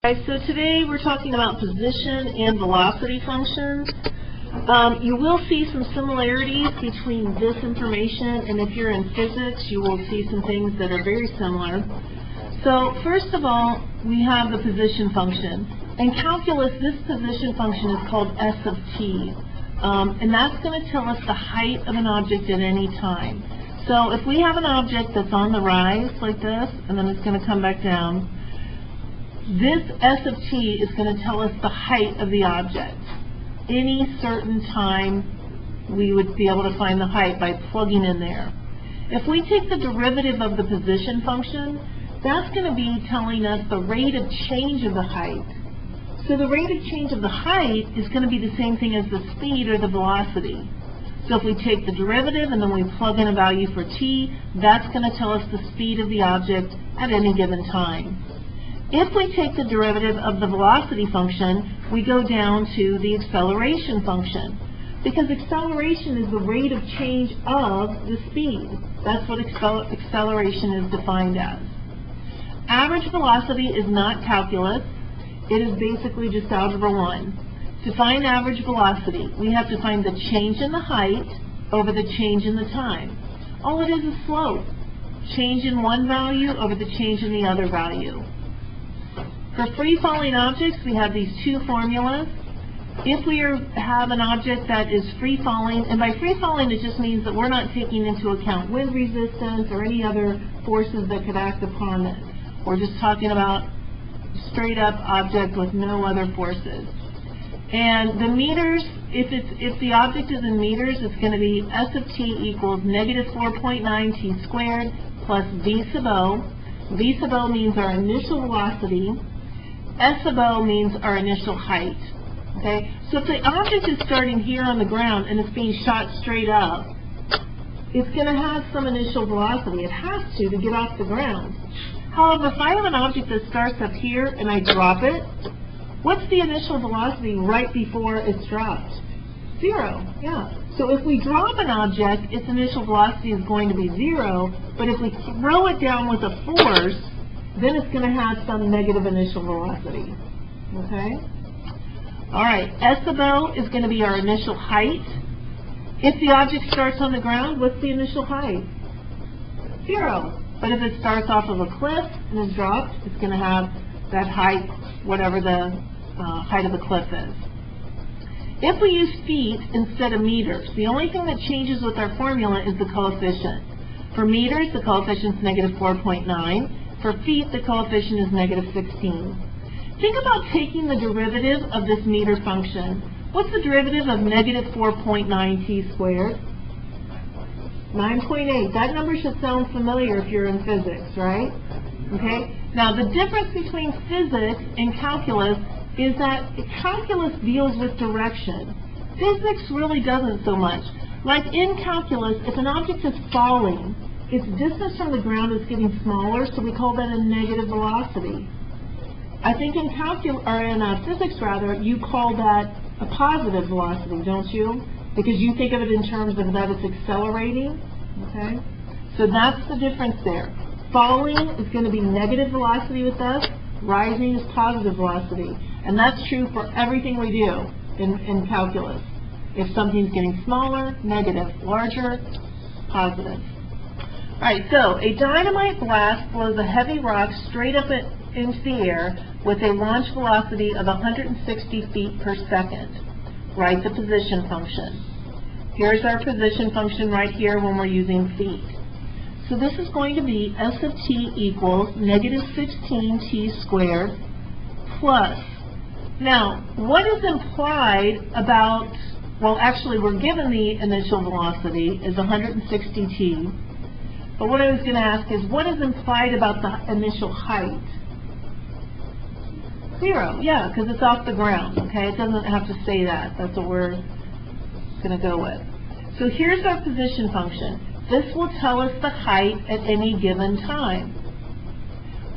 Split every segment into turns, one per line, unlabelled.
Alright, so today we're talking about position and velocity functions. You will see some similarities between this information, and if you're in physics, you will see some things that are very similar. So first of all, we have the position function. In calculus, this position function is called s of t, and that's going to tell us the height of an object at any time. So if we have an object that's on the rise like this, and then it's going to come back down, this s of t is going to tell us the height of the object. Any certain time, we would be able to find the height by plugging in there. If we take the derivative of the position function, that's going to be telling us the rate of change of the height. So the rate of change of the height is going to be the same thing as the speed or the velocity. So if we take the derivative and then we plug in a value for t, that's going to tell us the speed of the object at any given time. If we take the derivative of the velocity function, we go down to the acceleration function, because acceleration is the rate of change of the speed. That's what acceleration is defined as. Average velocity is not calculus. It is basically just algebra 1. To find average velocity, we have to find the change in the height over the change in the time. All it is slope. Change in one value over the change in the other value. For free-falling objects, we have these two formulas. If we have an object that is free-falling, and by free-falling it just means that we're not taking into account wind resistance or any other forces that could act upon it. We're just talking about straight-up object with no other forces. And the meters, if the object is in meters, it's going to be s of t equals negative 4.9 t squared plus v sub o. V sub o means our initial velocity. S sub o means our initial height. Okay? So if the object is starting here on the ground and it's being shot straight up, it's going to have some initial velocity. It has to get off the ground. However, if I have an object that starts up here and I drop it, what's the initial velocity right before it's dropped? 0. Yeah. So if we drop an object, its initial velocity is going to be 0, but if we throw it down with a force, then it's going to have some negative initial velocity. Okay? All right, S sub O is going to be our initial height. If the object starts on the ground, what's the initial height? 0. But if it starts off of a cliff and is dropped, it's going to have that height, whatever the height of the cliff is. If we use feet instead of meters, the only thing that changes with our formula is the coefficient. For meters, the coefficient is negative 4.9. For feet, the coefficient is negative 16. Think about taking the derivative of this meter function. What's the derivative of negative 4.9 t squared? 9.8. That number should sound familiar if you're in physics, right? Okay. Now, the difference between physics and calculus is that calculus deals with direction. Physics really doesn't so much. Like in calculus, if an object is falling, its distance from the ground is getting smaller, so we call that a negative velocity. I think in physics, you call that a positive velocity, don't you? Because you think of it in terms of that it's accelerating. Okay? So that's the difference there. Falling is going to be negative velocity with us. Rising is positive velocity. And that's true for everything we do in calculus. If something's getting smaller, negative. Larger, positive. Alright, so a dynamite blast blows a heavy rock straight up into the air with a launch velocity of 160 feet per second. Write the position function. Here's our position function right here when we're using feet. So this is going to be s of t equals negative 16 t squared plus. Now, what is implied about, well, actually we're given the initial velocity is 160 t. But what I was going to ask is, what is implied about the initial height? 0, yeah, because it's off the ground, okay? It doesn't have to say that. That's what we're going to go with. So here's our position function. This will tell us the height at any given time.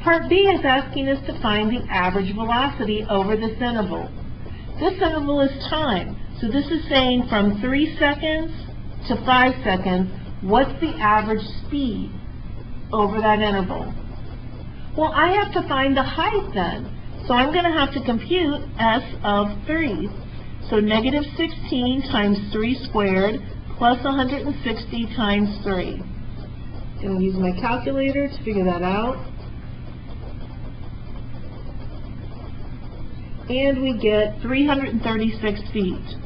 Part B is asking us to find the average velocity over this interval. This interval is time. So this is saying from 3 seconds to 5 seconds, what's the average speed over that interval? Well, I have to find the height then. So I'm going to have to compute s of 3. So negative 16 times 3 squared plus 160 times 3. I'm going to use my calculator to figure that out. And we get 336 feet.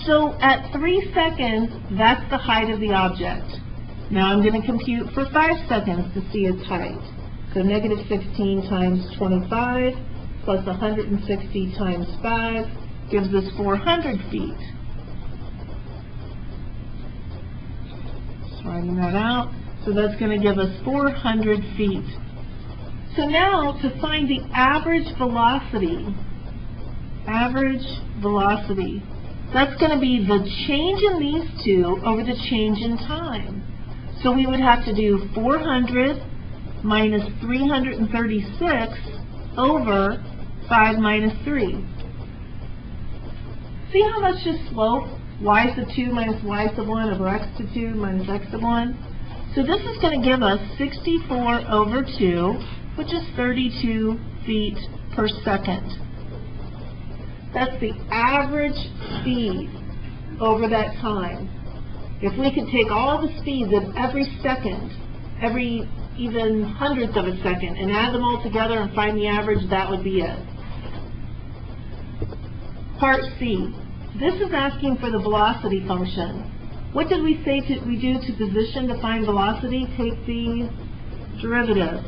So at 3 seconds, that's the height of the object. Now I'm going to compute for 5 seconds to see its height. So negative 16 times 25 plus 160 times 5 gives us 400 feet. Just writing that out. So that's going to give us 400 feet. So now to find the average velocity, that's going to be the change in these two over the change in time. So we would have to do 400 minus 336 over 5 minus 3. See how that's just slope? Y sub 2 minus y sub 1 over x to 2 minus x sub 1. So this is going to give us 64 over 2, which is 32 feet per second. That's the average speed over that time. If we could take all the speeds of every second, every even hundredth of a second, and add them all together and find the average, that would be it. Part C. This is asking for the velocity function. What did we say we do to position to find velocity? Take the derivative.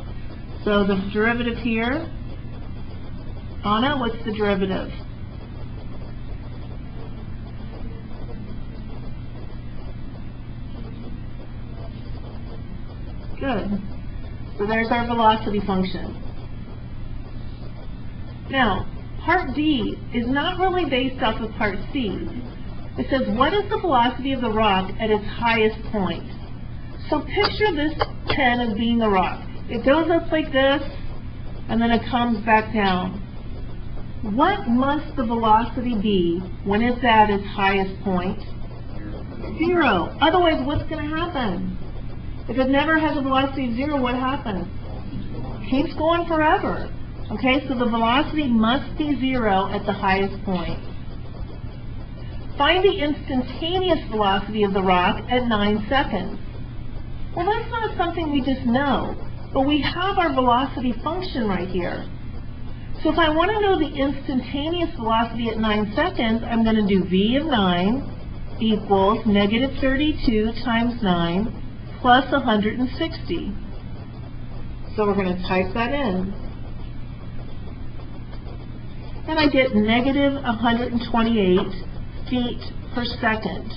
So the derivative here, Anna, what's the derivative? Good. So there's our velocity function. Now, part D is not really based off of part C. It says, what is the velocity of the rock at its highest point? So picture this pen as being the rock. It goes up like this, and then it comes back down. What must the velocity be when it's at its highest point? 0. Otherwise, what's going to happen? If it never has a velocity of 0, what happens? It keeps going forever. Okay, so the velocity must be 0 at the highest point. Find the instantaneous velocity of the rock at 9 seconds. Well, that's not something we just know, but we have our velocity function right here. So if I want to know the instantaneous velocity at 9 seconds, I'm going to do v of 9 equals negative 32 times 9 plus 160. So we're going to type that in. And I get negative 128 feet per second.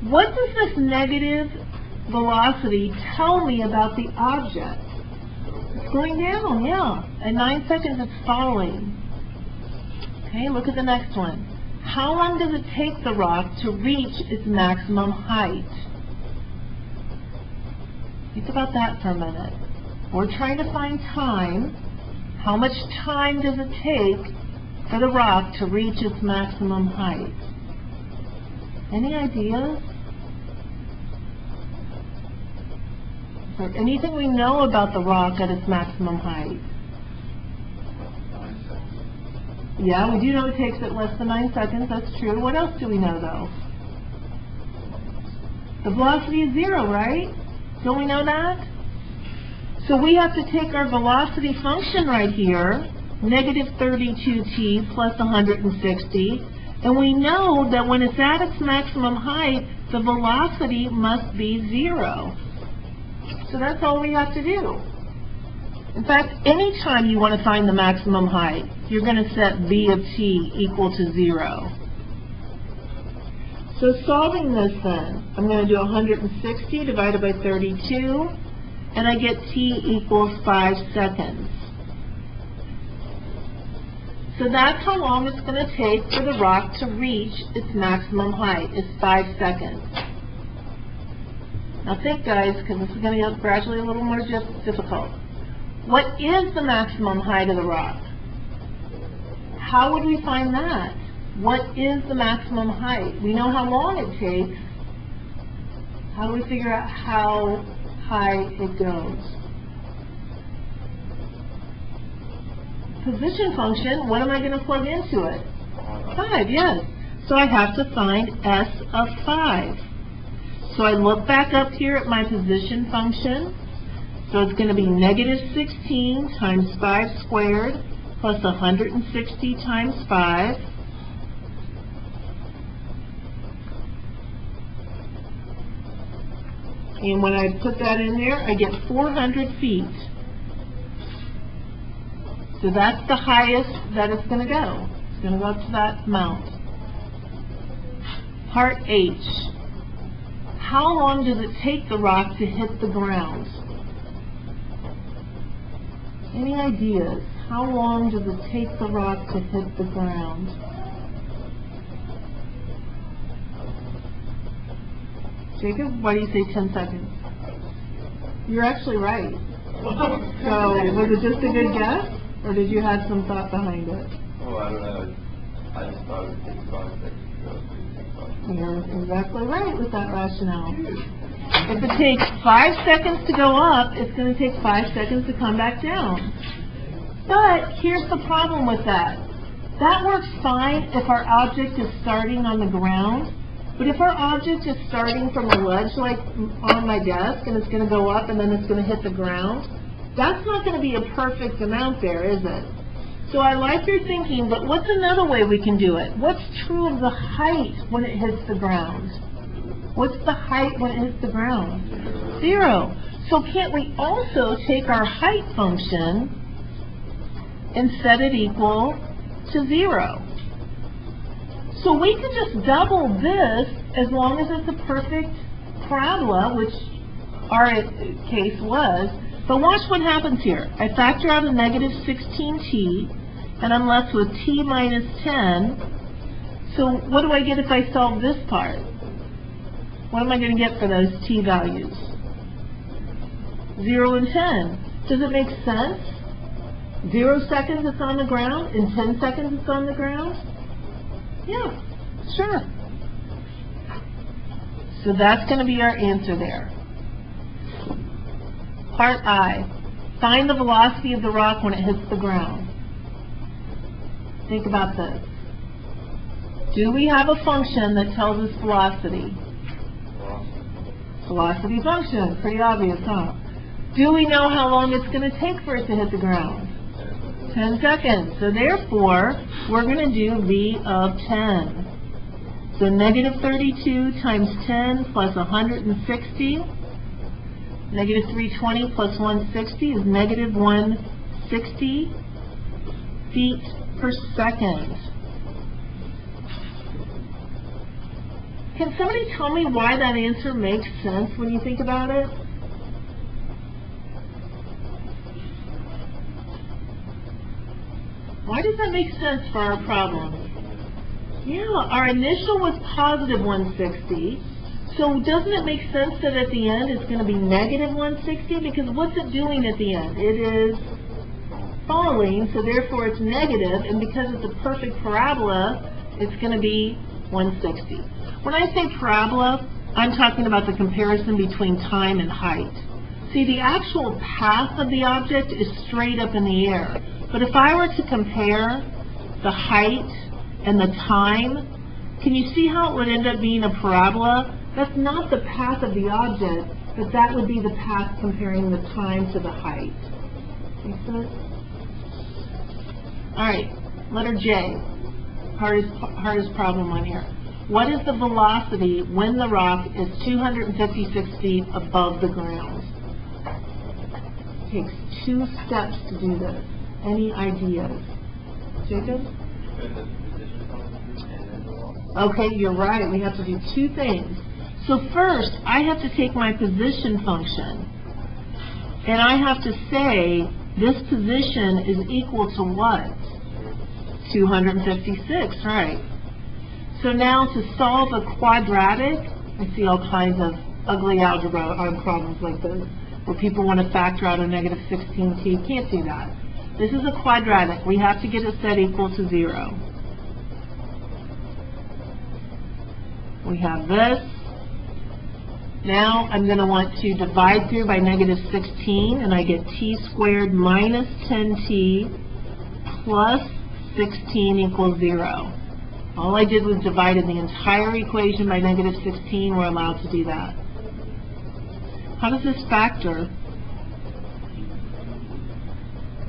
What does this negative velocity tell me about the object? It's going down, yeah. At 9 seconds it's falling. Okay, look at the next one. How long does it take the rock to reach its maximum height? Think about that for a minute. We're trying to find time. How much time does it take for the rock to reach its maximum height? Any ideas? Is there anything we know about the rock at its maximum height? Yeah, we do know it takes it less than 9 seconds. That's true. What else do we know, though? The velocity is 0, right? Don't we know that? So we have to take our velocity function right here, negative 32t plus 160, and we know that when it's at its maximum height, the velocity must be 0. So that's all we have to do. In fact, anytime you want to find the maximum height, you're going to set v of t equal to 0. So solving this then, I'm going to do 160 divided by 32, and I get t equals 5 seconds. So that's how long it's going to take for the rock to reach its maximum height, is 5 seconds. Now think, guys, because this is going to get gradually a little more difficult. What is the maximum height of the rock? How would we find that? What is the maximum height? We know how long it takes. How do we figure out how high it goes? position function, what am I going to plug into it? 5, yes. So I have to find S of 5. So I look back up here at my position function. So it's going to be negative 16 times 5 squared plus 160 times 5. And when I put that in there, I get 400 feet. So that's the highest that it's going to go. It's going to go up to that amount. Part H. How long does it take the rock to hit the ground? Any ideas? How long does it take the rock to hit the ground? Jacob, why do you say 10 seconds? You're actually right. So, was it just a good guess? Or did you have some thought behind it?
Oh, I don't know. I just thought it would take 5 seconds to go.
You're exactly right with that rationale. If it takes 5 seconds to go up, it's going to take 5 seconds to come back down. But here's the problem with that. That works fine if our object is starting on the ground. But if our object is starting from a ledge like on my desk and it's going to go up and then it's going to hit the ground, that's not going to be a perfect amount there, is it? So I like your thinking, but what's another way we can do it? What's true of the height when it hits the ground? What's the height when it hits the ground? 0. So can't we also take our height function and set it equal to 0? So we could just double this as long as it's a perfect parabola, which our case was. But watch what happens here. I factor out a negative 16t, and I'm left with t minus 10. So what do I get if I solve this part? What am I going to get for those t values? 0 and 10. Does it make sense? 0 seconds it's on the ground, and 10 seconds it's on the ground? Yeah, sure. So that's going to be our answer there. Part I. Find the velocity of the rock when it hits the ground. Think about this. Do we have a function that tells us velocity? Velocity function. Pretty obvious, huh? Do we know how long it's going to take for it to hit the ground? 10 seconds. So therefore, we're going to do V of 10. So negative 32 times 10 plus 160. Negative 320 plus 160 is negative 160 feet per second. Can somebody tell me why that answer makes sense when you think about it? Why does that make sense for our problem? Yeah, our initial was positive 160. So doesn't it make sense that at the end it's going to be negative 160? Because what's it doing at the end? It is falling, so therefore it's negative, and because it's a perfect parabola, it's going to be 160. When I say parabola, I'm talking about the comparison between time and height. See, the actual path of the object is straight up in the air. But if I were to compare the height and the time, can you see how it would end up being a parabola? That's not the path of the object, but that would be the path comparing the time to the height. Make sense? All right, letter J, hardest problem one here. What is the velocity when the rock is 256 feet above the ground? It takes 2 steps to do this. Any ideas? Jacob? Okay, you're right. We have to do 2 things. So first, I have to take my position function, and I have to say this position is equal to what? 256, right? So now to solve a quadratic, I see all kinds of ugly algebra on problems like this, where people want to factor out a negative 16t. Can't do that. This is a quadratic. We have to get it set equal to 0. We have this. Now I'm going to want to divide through by negative 16, and I get t squared minus 10t plus 16 equals 0. All I did was divided the entire equation by negative 16. We're allowed to do that. How does this factor?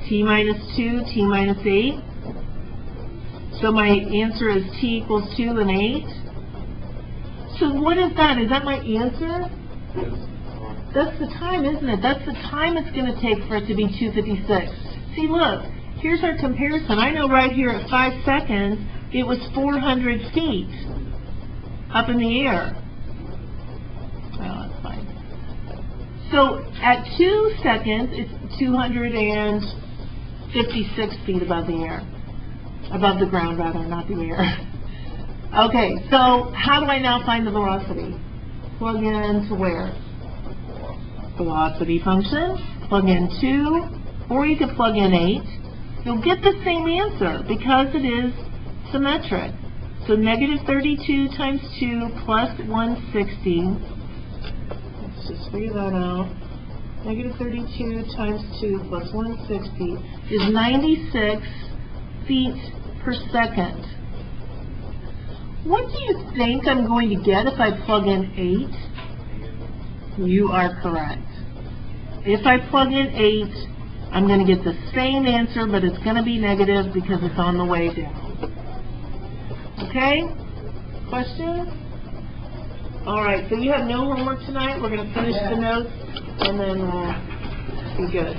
T minus 2, T minus 8. So my answer is T equals 2 and 8. So what is that? Is that my answer? That's the time, isn't it? That's the time it's going to take for it to be 2:56. See, look, here's our comparison. I know right here at 5 seconds, it was 400 feet up in the air. Well, that's fine. So at 2 seconds, it's 256 feet above the air. Above the ground, rather, not the air. Okay, so how do I now find the velocity? Plug in to where? Velocity function. Plug in 2, or you could plug in 8. You'll get the same answer because it is symmetric. So negative 32 times 2 plus 160. Let's just figure that out. Negative 32 times 2 plus 160 is 96 feet per second. What do you think I'm going to get if I plug in 8? You are correct. If I plug in 8, I'm going to get the same answer, but it's going to be negative because it's on the way down. Okay? Questions? All right, so you have no homework tonight. We're going to finish the notes, and then we'll be good.